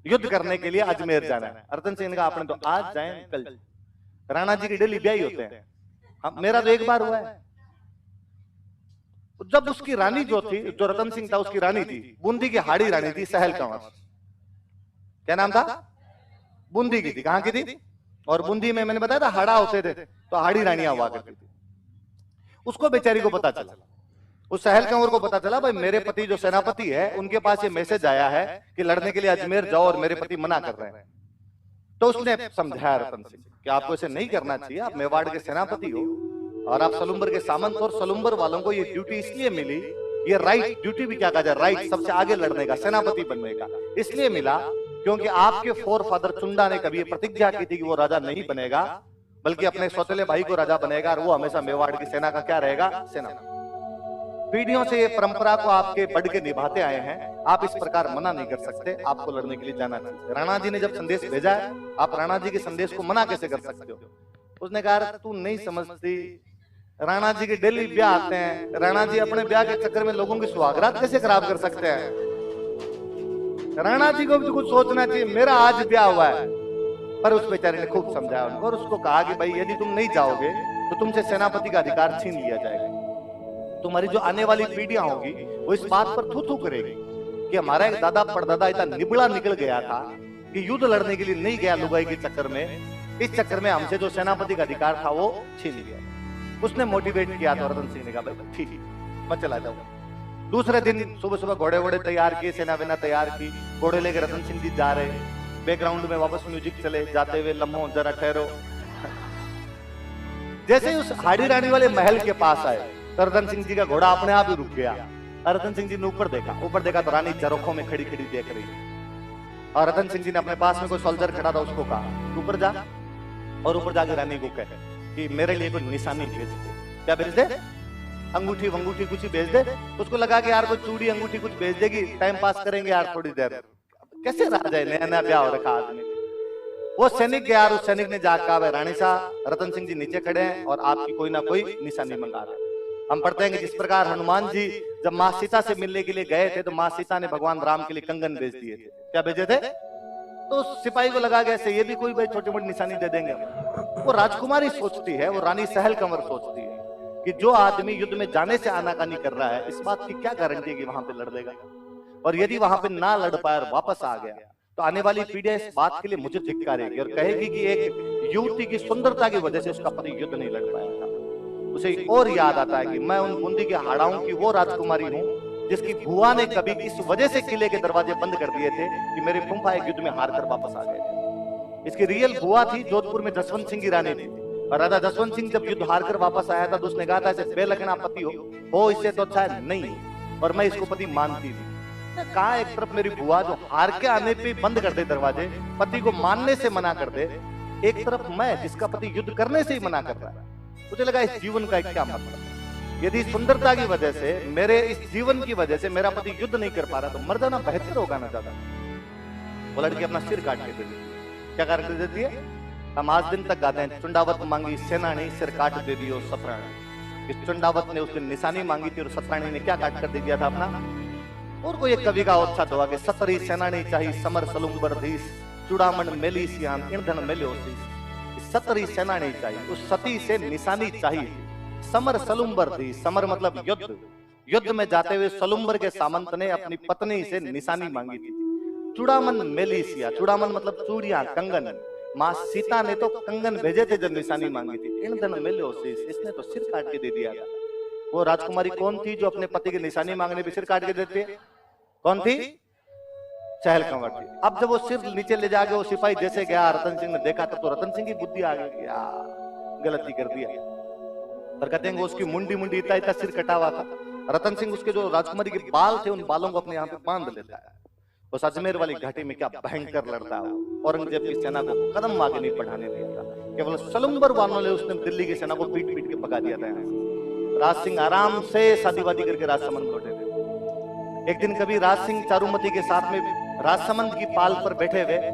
युद्ध करने के लिए अजमेर जाना है। रतन सिंह ने कहा आपने तो आज जाए कल। राणा जी की डेली ब्याह होते हैं, मेरा तो एक बार हुआ है। जब उसकी रानी जो थी, जो रतन सिंह था उसकी रानी थी, बूंदी की हाड़ी रानी थी, सहल कंवर। क्या नाम था? बूंदी की थी। कहां की थी? और बूंदी में मैंने बताया था हाड़ा होते थे, तो हाड़ी रानियां हुआ करती थी। उसको बेचारी को पता चला, उस सहल कंवर को पता चला भाई मेरे पति जो सेनापति है उनके पास ये मैसेज आया है कि लड़ने के लिए अजमेर जाओ और मेरे पति मना कर रहे हैं। तो उसने समझाया रतन सिंह कि आपको ऐसे नहीं करना चाहिए, आप मेवाड़ के सेनापति हो और आप सलुम्बर के सामंत, और सलुम्बर वालों को ये ड्यूटी इसलिए मिली, ये राइट ड्यूटी भी क्या कहा जाए, राइट, सबसे आगे लड़ने का, सेनापति बनने का, इसलिए मिला क्योंकि आपके फोर फादर चुंडा ने कभी प्रतिज्ञा की थी कि वो राजा नहीं बनेगा बल्कि अपने सौतेले भाई को राजा बनेगा और वो हमेशा मेवाड़ की सेना का क्या रहेगा, सेना। पीढ़ियों से ये परंपरा को आपके बढ़ के निभाते आए हैं, आप इस प्रकार मना नहीं कर सकते, आपको लड़ने के लिए जाना चाहिए। राणा जी ने जब संदेश भेजा है, आप राणा जी के संदेश को मना कैसे कर सकते हो? उसने कहा तू नहीं समझती, राणा जी के डेली ब्याह आते हैं, राणा जी अपने ब्याह के चक्कर में लोगों की सुहागरात कैसे खराब कर सकते हैं? राणा जी को भी कुछ सोचना चाहिए, मेरा आज ब्याह हुआ है। पर उस बेचारे ने खूब समझाया उनको और उसको कहा कि भाई यदि तुम नहीं जाओगे तो तुमसे सेनापति का अधिकार छीन लिया जाएगा। तुम्हारी जो आने वाली पीढ़ियां होगी वो इस बात पर थू थू करेगी कि हमारा एक दादा परदादा इतना निबड़ा निकल गया था कि युद्ध लड़ने के लिए नहीं गया लुगाई के चक्कर में, इस चक्कर में हमसे जो सेनापति का अधिकार था वो छीन लिया। उसने मोटिवेट किया था। रतन सिंह ने कहा ठीक है मैं चला जाऊंगा। दूसरे दिन सुबह सुबह घोड़े वोड़े तैयार किए, सेना वेना तैयार की, घोड़े लेकर रतन सिंह जी जा रहे, बैकग्राउंड में वापस म्यूजिक चले, जाते हुए लम्हो जरा ठहरो। जैसे ही उस हाड़ी रानी वाले महल के पास आए तो रतन सिंह जी का घोड़ा अपने आप ही रुक गया। रतन सिंह जी ने ऊपर देखा तो रानी झरोखों में खड़ी खड़ी देख रही। और रतन सिंह जी ने अपने पास में कोई सोल्जर खड़ा था उसको कहा ऊपर जा, और ऊपर जाके रानी को कहे कि मेरे लिए कोई निशानी भेज दे। क्या भेज दे? अंगूठी वंगूठी कुछ ही भेज दे। उसको लगा कि यार कोई चूड़ी अंगूठी कुछ भेज देगी, टाइम पास करेंगे यार थोड़ी देर। कैसे रहा जाए, नया नया ब्याह हो रखा आदमी। वो सैनिक गया और उस सैनिक ने जाकर कहा रानी साहब रतन सिंह जी नीचे खड़े हैं और आपकी कोई ना कोई निशानी मंगा रहे हैं। हम पढ़ते हैं कि जिस प्रकार हनुमान जी जब माँ सीता से मिलने के लिए गए थे तो माँ सीता ने भगवान राम के लिए कंगन भेज दिए थे। क्या भेजे थे? तो सिपाही को लगा गया ये भी कोई भाई छोटी मोटी निशानी दे देंगे। वो राजकुमारी सोचती है, वो रानी सहल कंवर सोचती है कि जो आदमी युद्ध में जाने से आनाकानी कर रहा है, इस बात की क्या गारंटी है कि वहां पे लड़ लेगा, और यदि वहां पे ना लड़ पाया और वापस आ गया तो आने वाली पीढ़ियां इस बात के लिए मुझे धिक्कारेगी और कहेगी कि एक युवती की सुंदरता की वजह से उसका पति युद्ध नहीं लड़ पाया था। उसे और याद आता है कि मैं उन बूंदी के हाड़ाओं की वो राजकुमारी हूं जिसकी बुआ ने कभी इस वजह से किले के दरवाजे बंद कर दिए थे कि मेरे फूफा एक युद्ध में हार कर वापस आ गए। इसकी रियल बुआ थी जोधपुर में जसवंत सिंह की रानी थी, और राजा जसवंत सिंह जब युद्ध हार कर वापस आया था तो उसने कहा था ऐसे बेलखना पति हो इससे तो अच्छा नहीं, और मैं इसको पति मानती थी। कहा एक तरफ मेरी बुआ जो हार के आने पे बंद कर दे दरवाजे, पति को मानने से मना कर दे, एक तरफ मैं जिसका पति युद्ध करने से ही मना कर रहा है। मुझे लगा इस जीवन का क्या मतलब, यदि सुंदरता की वजह से, मेरे इस जीवन की वजह से मेरा पति युद्ध नहीं कर पा रहा तो मर जाना बेहतर होगा ना ज्यादा। वो लड़की अपना सिर काट के दे देती है। क्या काट के देती है? हम आज दिन तक गाते हैं चुंडावत मांगी सेनानी सिर काट दे दियो सतरानी। इस चुंडावत ने उस दिन निशानी मांगी थी और सतरानी ने क्या काट कर दे दिया था अपना। और कोई एक कवि का उत्साह हुआ कि सतरी सेनानी चाहिए समर सलुम्बर धीस चुड़ामन मेली सियान ईंधन मेल्योसीस। सतरी सेनानी चाहिए, उस सती से निशानी चाहिए, समर सलुम्बर धीस, समर मतलब युद्ध, युद्ध में जाते हुए सलुम्बर के सामंत ने अपनी पत्नी से निशानी मांगी थी। चुड़ामन मेलिसिया, चुड़ामन मतलब चूड़ियां कंगन, माँ सीता ने तो कंगन भेजे थे जब निशानी मांगी थी। ईंधन मेल्योसीस, इसने तो सिर काट के दे दिया था। वो राजकुमारी कौन थी जो अपने पति की निशानी मांगने पे सिर काट के देती है? कौन थी? सहल कंवर थी। अब जब वो सिर नीचे ले जाके वो सिपाही जैसे गया, रतन सिंह ने देखा तब तो रतन सिंह की बुद्धि आ गई, गलती कर दिया। पर कहते हैं उसकी मुंडी मुंडी इतना इतना सिर कटा हुआ था। रतन सिंह उसके जो राजकुमारी के बाल थे उन बालों को अपने यहाँ पे बांध लेता है। उस अजमेर वाली घाटी में क्या भयंकर लड़ता है। औरंगजेब की सेना को कदम आगे नहीं बढ़ाने दिया था, केवल सलुम्बर वालों ने उसने दिल्ली की सेना को पीट पीट के भगा दिया था। राज सिंह आराम से शादीवादी करके राजसमंद लौटे थे। एक दिन कभी राज सिंह चारुमती के साथ में राजसमंद की पाल पर बैठे हुए